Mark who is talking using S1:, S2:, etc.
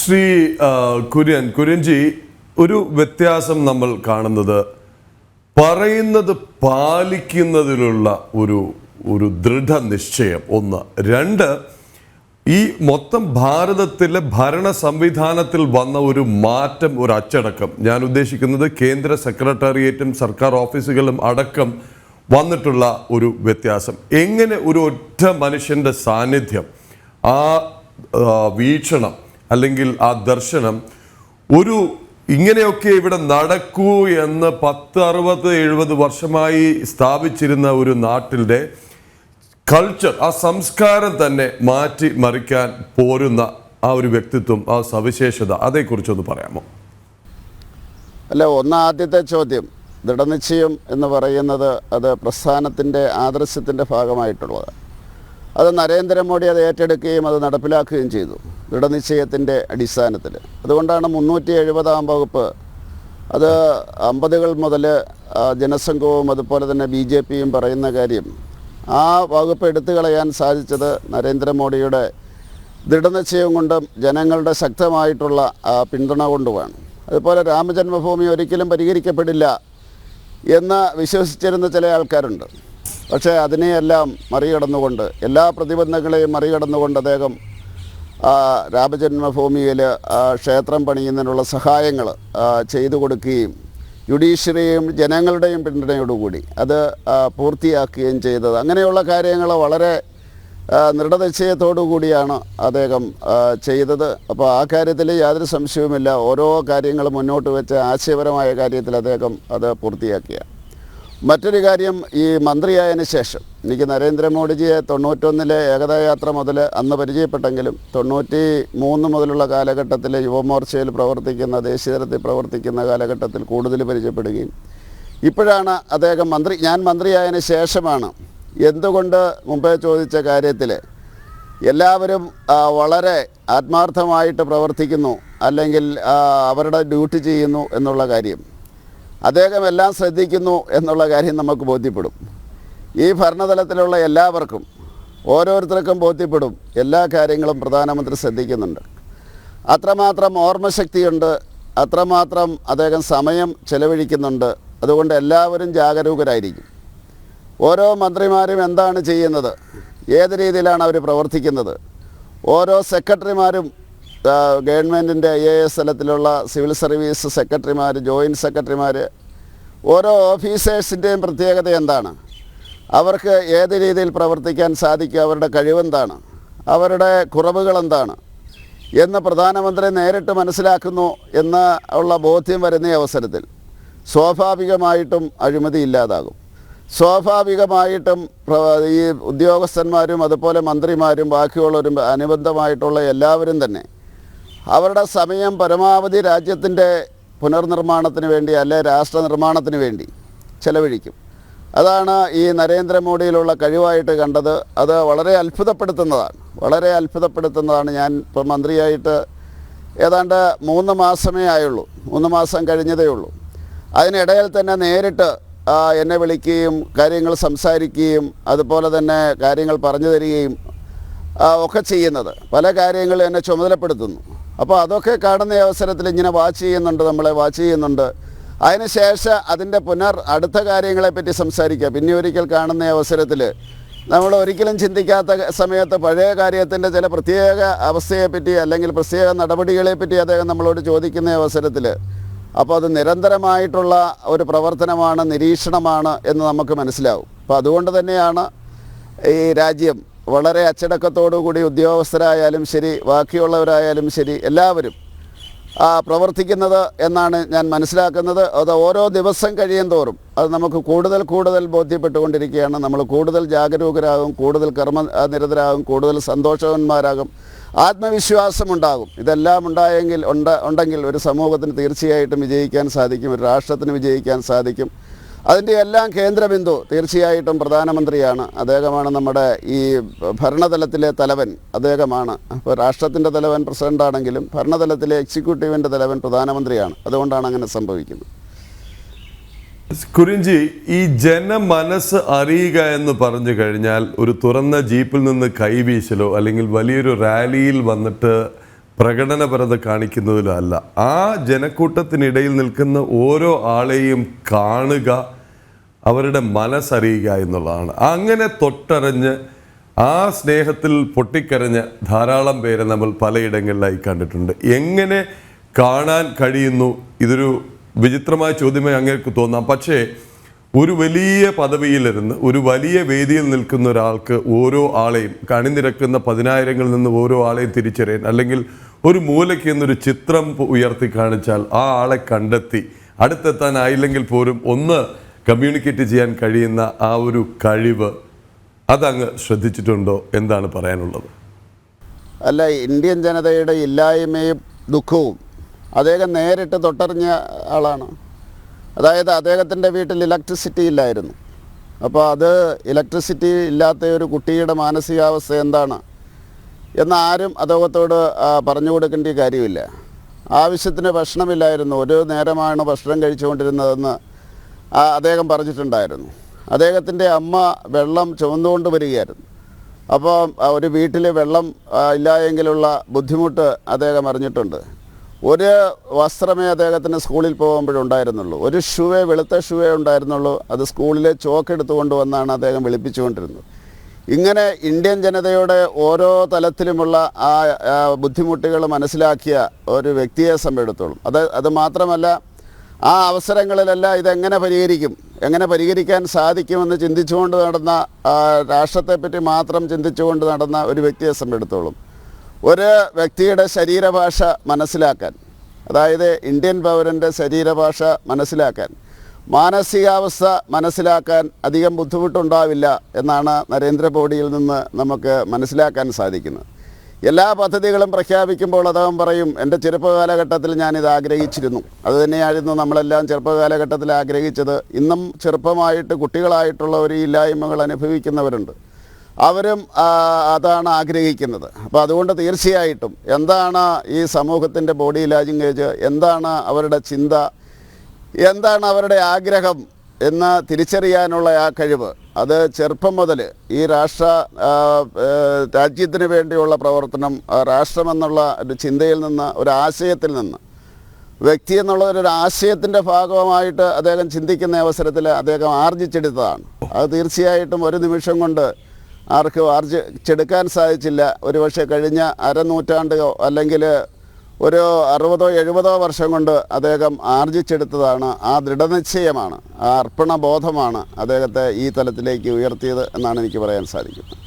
S1: ശ്രീ കുര്യൻജി, ഒരു വ്യത്യാസം നമ്മൾ കാണുന്നത് പറയുന്നത് പാലിക്കുന്നതിലുള്ള ഒരു ദൃഢനിശ്ചയം ഒന്ന്. രണ്ട്, ഈ മൊത്തം ഭാരതത്തിലെ ഭരണ സംവിധാനത്തിൽ വന്ന ഒരു മാറ്റം, ഒരു അച്ചടക്കം. ഞാൻ ഉദ്ദേശിക്കുന്നത് കേന്ദ്ര സെക്രട്ടേറിയറ്റും സർക്കാർ ഓഫീസുകളും അടക്കം വന്നിട്ടുള്ള ഒരു വ്യത്യാസം. എങ്ങനെ ഒരു ഒറ്റ മനുഷ്യൻ്റെ സാന്നിധ്യം, ആ വീക്ഷണം അല്ലെങ്കിൽ ആ ദർശനം ഇങ്ങനെയൊക്കെ ഇവിടെ നടക്കൂ എന്ന് 10-60-70 വർഷമായി സ്ഥാപിച്ചിരുന്ന ഒരു നാട്ടിൻ്റെ കൾച്ചർ, ആ സംസ്കാരം തന്നെ മാറ്റി മറിക്കാൻ പോരുന്ന ആ ഒരു വ്യക്തിത്വം, ആ സവിശേഷത, അതേക്കുറിച്ചൊന്ന് പറയാമോ?
S2: ആദ്യത്തെ ചോദ്യം, ദൃഢനിശ്ചയം എന്ന് പറയുന്നത് അത് പ്രസ്ഥാനത്തിൻ്റെ ആദർശത്തിൻ്റെ ഭാഗമായിട്ടുള്ളത്. അത് നരേന്ദ്രമോദി അത് ഏറ്റെടുക്കുകയും അത് നടപ്പിലാക്കുകയും ചെയ്തു ദൃഢനിശ്ചയത്തിൻ്റെ അടിസ്ഥാനത്തിൽ. അതുകൊണ്ടാണ് 370-ാം വകുപ്പ് അത് 50-കൾ മുതൽ ജനസംഘവും അതുപോലെ തന്നെ BJPയും പറയുന്ന കാര്യം, ആ വകുപ്പ് എടുത്തു കളയാൻ സാധിച്ചത് നരേന്ദ്രമോദിയുടെ ദൃഢനിശ്ചയം കൊണ്ടും ജനങ്ങളുടെ ശക്തമായിട്ടുള്ള പിന്തുണ കൊണ്ടുമാണ്. അതുപോലെ രാമജന്മഭൂമി ഒരിക്കലും പരിഹരിക്കപ്പെടില്ല എന്ന് വിശ്വസിച്ചിരുന്ന ചില ആൾക്കാരുണ്ട്. പക്ഷേ അതിനെയെല്ലാം മറികടന്നുകൊണ്ട്, എല്ലാ പ്രതിബന്ധങ്ങളെയും മറികടന്നുകൊണ്ട് അദ്ദേഹം രാമജന്മഭൂമിയിൽ ക്ഷേത്രം പണിയുന്നതിനുള്ള സഹായങ്ങൾ ചെയ്തു കൊടുക്കുകയും ജുഡീഷ്യറിയും ജനങ്ങളുടെയും പിന്തുണയോടുകൂടി അത് പൂർത്തിയാക്കുകയും ചെയ്തത്. അങ്ങനെയുള്ള കാര്യങ്ങൾ വളരെ ദൃഢനിശ്ചയത്തോടു കൂടിയാണ് അദ്ദേഹം ചെയ്തത്. അപ്പോൾ ആ കാര്യത്തിൽ യാതൊരു സംശയവുമില്ല. ഓരോ കാര്യങ്ങൾ മുന്നോട്ട് വെച്ച് ആശയപരമായ കാര്യത്തിൽ അദ്ദേഹം അത് പൂർത്തിയാക്കിയാണ്. മറ്റൊരു കാര്യം, ഈ മന്ത്രിയായതിനു ശേഷം എനിക്ക് നരേന്ദ്രമോദിജിയെ 91-ലെ ഏകതാ യാത്ര മുതൽ അന്ന് പരിചയപ്പെട്ടെങ്കിലും 93 മുതലുള്ള കാലഘട്ടത്തിൽ യുവമോർച്ചയിൽ പ്രവർത്തിക്കുന്ന, ദേശീയ തലത്തിൽ പ്രവർത്തിക്കുന്ന കാലഘട്ടത്തിൽ കൂടുതൽ പരിചയപ്പെടുകയും ഇപ്പോഴാണ് അദ്ദേഹം ഞാൻ മന്ത്രിയായതിനു ശേഷമാണ് എന്തുകൊണ്ട് മുമ്പേ ചോദിച്ച കാര്യത്തിൽ എല്ലാവരും വളരെ ആത്മാർത്ഥമായിട്ട് പ്രവർത്തിക്കുന്നു അല്ലെങ്കിൽ അവരുടെ ഡ്യൂട്ടി ചെയ്യുന്നു എന്നുള്ള കാര്യം, അദ്ദേഹം എല്ലാം ശ്രദ്ധിക്കുന്നു എന്നുള്ള കാര്യം നമുക്ക് ബോധ്യപ്പെടും. ഈ ഭരണതലത്തിലുള്ള എല്ലാവർക്കും, ഓരോരുത്തർക്കും ബോധ്യപ്പെടും എല്ലാ കാര്യങ്ങളും പ്രധാനമന്ത്രി ശ്രദ്ധിക്കുന്നുണ്ട്. അത്രമാത്രം ഓർമ്മശക്തിയുണ്ട്, അത്രമാത്രം അദ്ദേഹം സമയം ചെലവഴിക്കുന്നുണ്ട്. അതുകൊണ്ട് എല്ലാവരും ജാഗരൂകരായിരിക്കും. ഓരോ മന്ത്രിമാരും എന്താണ് ചെയ്യുന്നത്, ഏത് രീതിയിലാണ് അവർ പ്രവർത്തിക്കുന്നത്, ഓരോ സെക്രട്ടറിമാരും ഗവൺമെൻറ്റിൻ്റെ IAS തലത്തിലുള്ള സിവിൽ സർവീസ് സെക്രട്ടറിമാർ, ജോയിൻറ്റ് സെക്രട്ടറിമാർ, ഓരോ ഓഫീസേഴ്സിൻ്റെയും പ്രത്യേകത എന്താണ്, അവർക്ക് ഏത് രീതിയിൽ പ്രവർത്തിക്കാൻ സാധിക്കും, അവരുടെ കഴിവെന്താണ്, അവരുടെ കുറവുകൾ എന്താണ് എന്ന് പ്രധാനമന്ത്രി നേരിട്ട് മനസ്സിലാക്കുന്നു എന്ന് ഉള്ള ബോധ്യം വരുന്ന അവസരത്തിൽ സ്വാഭാവികമായിട്ടും അഴിമതി ഇല്ലാതാകും. സ്വാഭാവികമായിട്ടും ഈ ഉദ്യോഗസ്ഥന്മാരും അതുപോലെ മന്ത്രിമാരും ബാക്കിയുള്ളവരും അനുബന്ധമായിട്ടുള്ള എല്ലാവരും തന്നെ അവരുടെ സമയം പരമാവധി രാജ്യത്തിൻ്റെ പുനർനിർമ്മാണത്തിന് വേണ്ടി, അല്ലെ രാഷ്ട്ര നിർമ്മാണത്തിന് വേണ്ടി ചെലവഴിക്കും. അതാണ് ഈ നരേന്ദ്രമോദിയിലുള്ള കഴിവായിട്ട് കണ്ടത്. അത് വളരെ അത്ഭുതപ്പെടുത്തുന്നതാണ്. ഞാൻ ഇപ്പോൾ മന്ത്രിയായിട്ട് ഏതാണ്ട് 3 മാസമേ ആയുള്ളൂ, 3 മാസം കഴിഞ്ഞതേ ഉള്ളൂ. അതിനിടയിൽ തന്നെ നേരിട്ട് എന്നെ വിളിക്കുകയും കാര്യങ്ങൾ സംസാരിക്കുകയും അതുപോലെ തന്നെ കാര്യങ്ങൾ പറഞ്ഞു തരികയും ഒക്കെ ചെയ്യുന്നത്, പല കാര്യങ്ങളും എന്നെ ചുമതലപ്പെടുത്തുന്നു. അപ്പോൾ അതൊക്കെ കാണുന്ന അവസരത്തിൽ ഇങ്ങനെ നമ്മളെ വാച്ച് ചെയ്യുന്നുണ്ട്. അതിനുശേഷം അതിൻ്റെ അടുത്ത കാര്യങ്ങളെപ്പറ്റി സംസാരിക്കുക. പിന്നെ ഒരിക്കൽ കാണുന്ന അവസരത്തിൽ നമ്മൾ ഒരിക്കലും ചിന്തിക്കാത്ത സമയത്ത് പഴയ കാര്യത്തിൻ്റെ ചില പ്രത്യേക അവസ്ഥയെപ്പറ്റി അല്ലെങ്കിൽ പ്രത്യേക നടപടികളെപ്പറ്റി അദ്ദേഹം നമ്മളോട് ചോദിക്കുന്ന അവസരത്തിൽ, അപ്പോൾ അത് നിരന്തരമായിട്ടുള്ള ഒരു പ്രവർത്തനമാണ്, നിരീക്ഷണമാണ് എന്ന് നമുക്ക് മനസ്സിലാവും. അപ്പോൾ അതുകൊണ്ട് തന്നെയാണ് ഈ രാജ്യം വളരെ അച്ചടക്കത്തോടുകൂടി ഉദ്യോഗസ്ഥരായാലും ശരി, ബാക്കിയുള്ളവരായാലും ശരി, എല്ലാവരും പ്രവർത്തിക്കുന്നത് എന്നാണ് ഞാൻ മനസ്സിലാക്കുന്നത്. അത് ഓരോ ദിവസം കഴിയും തോറും അത് നമുക്ക് കൂടുതൽ ബോധ്യപ്പെട്ടുകൊണ്ടിരിക്കുകയാണ്. നമ്മൾ കൂടുതൽ ജാഗരൂകരാകും, കൂടുതൽ കർമ്മനിരതരാകും, കൂടുതൽ സന്തോഷവാന്മാരാകും, ആത്മവിശ്വാസമുണ്ടാകും. ഇതെല്ലാം ഉണ്ടെങ്കിൽ ഒരു സമൂഹത്തിന് തീർച്ചയായിട്ടും വിജയിക്കാൻ സാധിക്കും, ഒരു രാഷ്ട്രത്തിന് വിജയിക്കാൻ സാധിക്കും. അതിൻ്റെ എല്ലാം കേന്ദ്രബിന്ദു തീർച്ചയായിട്ടും പ്രധാനമന്ത്രിയാണ്. അദ്ദേഹമാണ് നമ്മുടെ ഈ ഭരണതലത്തിലെ തലവൻ, അദ്ദേഹമാണ്. അപ്പോൾ രാഷ്ട്രത്തിൻ്റെ തലവൻ പ്രസിഡൻ്റാണെങ്കിലും ഭരണതലത്തിലെ എക്സിക്യൂട്ടീവിൻ്റെ തലവൻ പ്രധാനമന്ത്രിയാണ്. അതുകൊണ്ടാണ് അങ്ങനെ സംഭവിക്കുന്നത്.
S1: കുര്യൻജി, ഈ ജനമനസ്സ് അറിയുക എന്ന് പറഞ്ഞു കഴിഞ്ഞാൽ ഒരു തുറന്ന ജീപ്പിൽ നിന്ന് കൈവീശലോ അല്ലെങ്കിൽ വലിയൊരു റാലിയിൽ വന്നിട്ട് പ്രകടനപരത കാണിക്കുന്നതിലോ അല്ല. ആ ജനക്കൂട്ടത്തിനിടയിൽ നിൽക്കുന്ന ഓരോ ആളെയും കാണുക, അവരുടെ മനസ്സറിയുക എന്നുള്ളതാണ്. അങ്ങനെ തൊട്ടറിഞ്ഞ് ആ സ്നേഹത്തിൽ പൊട്ടിക്കരഞ്ഞ ധാരാളം പേരെ നമ്മൾ പലയിടങ്ങളിലായി കണ്ടിട്ടുണ്ട്. എങ്ങനെ കാണാൻ കഴിയുന്നു? ഇതൊരു വിചിത്രമായ ചോദ്യമായി അങ്ങേക്ക് തോന്നാം. പക്ഷേ ഒരു വലിയ പദവിയിലിരുന്ന് ഒരു വലിയ വേദിയിൽ നിൽക്കുന്ന ഒരാൾക്ക് ഓരോ ആളെയും അണിനിരക്കുന്ന പതിനായിരങ്ങളിൽ നിന്ന് ഓരോ ആളെയും തിരിച്ചറിയാൻ, അല്ലെങ്കിൽ ഒരു മൂലയ്ക്ക് നിന്നൊരു ചിത്രം ഉയർത്തി കാണിച്ചാൽ ആ ആളെ കണ്ടെത്തി അടുത്തെത്താനായില്ലെങ്കിൽ പോലും ഒന്ന് കമ്മ്യൂണിക്കേറ്റ് ചെയ്യാൻ കഴിയുന്ന ആ ഒരു കഴിവ്, അതങ്ങ് ശ്രദ്ധിച്ചിട്ടുണ്ടോ? എന്താണ് പറയാനുള്ളത്?
S2: അല്ല, ഇന്ത്യൻ ജനതയുടെ ഇല്ലായ്മയും ദുഃഖവും അദ്ദേഹം നേരിട്ട് തൊട്ടറിഞ്ഞ ആളാണ്. അതായത് അദ്ദേഹത്തിൻ്റെ വീട്ടിൽ ഇലക്ട്രിസിറ്റി ഇല്ലായിരുന്നു. അപ്പോൾ അത് ഇലക്ട്രിസിറ്റി ഇല്ലാത്ത ഒരു കുട്ടിയുടെ മാനസികാവസ്ഥ എന്താണ് എന്ന് ആരും അദ്ദേഹത്തോട് പറഞ്ഞു കൊടുക്കേണ്ട കാര്യമില്ല. ആവശ്യത്തിന് ഭക്ഷണമില്ലായിരുന്നു, ഒരു നേരമാണ് ഭക്ഷണം കഴിച്ചുകൊണ്ടിരുന്നതെന്ന് അദ്ദേഹം പറഞ്ഞിട്ടുണ്ടായിരുന്നു. അദ്ദേഹത്തിൻ്റെ അമ്മ വെള്ളം ചുമന്നുകൊണ്ട് വരികയായിരുന്നു. അപ്പോൾ ഒരു വീട്ടിൽ വെള്ളം ഇല്ല എങ്കിലുള്ള ബുദ്ധിമുട്ട് അദ്ദേഹം അറിഞ്ഞിട്ടുണ്ട്. ഒരു വസ്ത്രമേ അദ്ദേഹത്തിന് സ്കൂളിൽ പോകുമ്പോഴുണ്ടായിരുന്നുള്ളൂ, ഒരു ഷൂവേ, വെളുത്ത ഷൂവേ ഉണ്ടായിരുന്നുള്ളൂ. അത് സ്കൂളിലെ ചോക്ക് എടുത്തുകൊണ്ട് വന്നാണ് അദ്ദേഹം വെളുപ്പിച്ചുകൊണ്ടിരുന്നത്. ഇങ്ങനെ ഇന്ത്യൻ ജനതയുടെ ഓരോ തലത്തിലുമുള്ള ആ ബുദ്ധിമുട്ടുകൾ മനസ്സിലാക്കിയ ഒരു വ്യക്തിയെ സംബന്ധിച്ചിടത്തോളം അത് മാത്രമല്ല, ആ അവസരങ്ങളിലെല്ലാം ഇതെങ്ങനെ പരിഹരിക്കും, എങ്ങനെ പരിഹരിക്കാൻ സാധിക്കുമെന്ന് ചിന്തിച്ചുകൊണ്ട് നടന്ന, രാഷ്ട്രത്തെപ്പറ്റി മാത്രം ചിന്തിച്ചുകൊണ്ട് നടന്ന ഒരു വ്യക്തിയെ സംബന്ധിച്ചിടത്തോളം ഒരു വ്യക്തിയുടെ ശരീരഭാഷ മനസ്സിലാക്കാൻ, അതായത് ഇന്ത്യൻ പൗരൻ്റെ ശരീരഭാഷ മനസ്സിലാക്കാൻ, മാനസികാവസ്ഥ മനസ്സിലാക്കാൻ അധികം ബുദ്ധിമുട്ടുണ്ടാവില്ല എന്നാണ് നരേന്ദ്രമോദിയിൽ നിന്ന് നമുക്ക് മനസ്സിലാക്കാൻ സാധിക്കുന്നത്. എല്ലാ പദ്ധതികളും പ്രഖ്യാപിക്കുമ്പോൾ അദ്ദേഹം പറയും, എൻ്റെ ചെറുപ്പകാലഘട്ടത്തിൽ ഞാനിത് ആഗ്രഹിച്ചിരുന്നു. അതുതന്നെയായിരുന്നു നമ്മളെല്ലാം ചെറുപ്പകാലഘട്ടത്തിൽ ആഗ്രഹിച്ചത്. ഇന്നും ചെറുപ്പമായിട്ട് കുട്ടികളായിട്ടുള്ള ഒരു ഇല്ലായ്മകൾ അനുഭവിക്കുന്നവരുണ്ട്, അവരും അതാണ് ആഗ്രഹിക്കുന്നത്. അപ്പോൾ അതുകൊണ്ട് തീർച്ചയായിട്ടും എന്താണ് ഈ സമൂഹത്തിൻ്റെ ബോഡി ലാംഗ്വേജ്, എന്താണ് അവരുടെ ചിന്ത, എന്താണ് അവരുടെ ആഗ്രഹം എന്ന് തിരിച്ചറിയാനുള്ള ആ കഴിവ്, അത് ചെറുപ്പം മുതൽ ഈ രാജ്യത്തിന് വേണ്ടിയുള്ള പ്രവർത്തനം, രാഷ്ട്രമെന്നുള്ള ഒരു ചിന്തയിൽ നിന്ന്, ഒരു ആശയത്തിൽ നിന്ന്, വ്യക്തി എന്നുള്ള ഒരു ആശയത്തിൻ്റെ ഭാഗമായിട്ട് അദ്ദേഹം ചിന്തിക്കുന്ന അവസരത്തിൽ അദ്ദേഹം ആർജിച്ചെടുത്തതാണ്. അത് തീർച്ചയായിട്ടും ഒരു നിമിഷം കൊണ്ട് ആർക്കും ആർജിച്ചെടുക്കാൻ സാധിച്ചില്ല. ഒരുപക്ഷെ കഴിഞ്ഞ അരനൂറ്റാണ്ടോ അല്ലെങ്കിൽ ഒരു 60-70 വർഷം കൊണ്ട് അദ്ദേഹം ആർജിച്ചെടുത്തതാണ്. ആ ദൃഢനിശ്ചയമാണ്, ആ അർപ്പണബോധമാണ് അദ്ദേഹത്തെ ഈ തലത്തിലേക്ക് ഉയർത്തിയത് എന്നാണ് എനിക്ക് പറയാൻ സാധിക്കുന്നത്.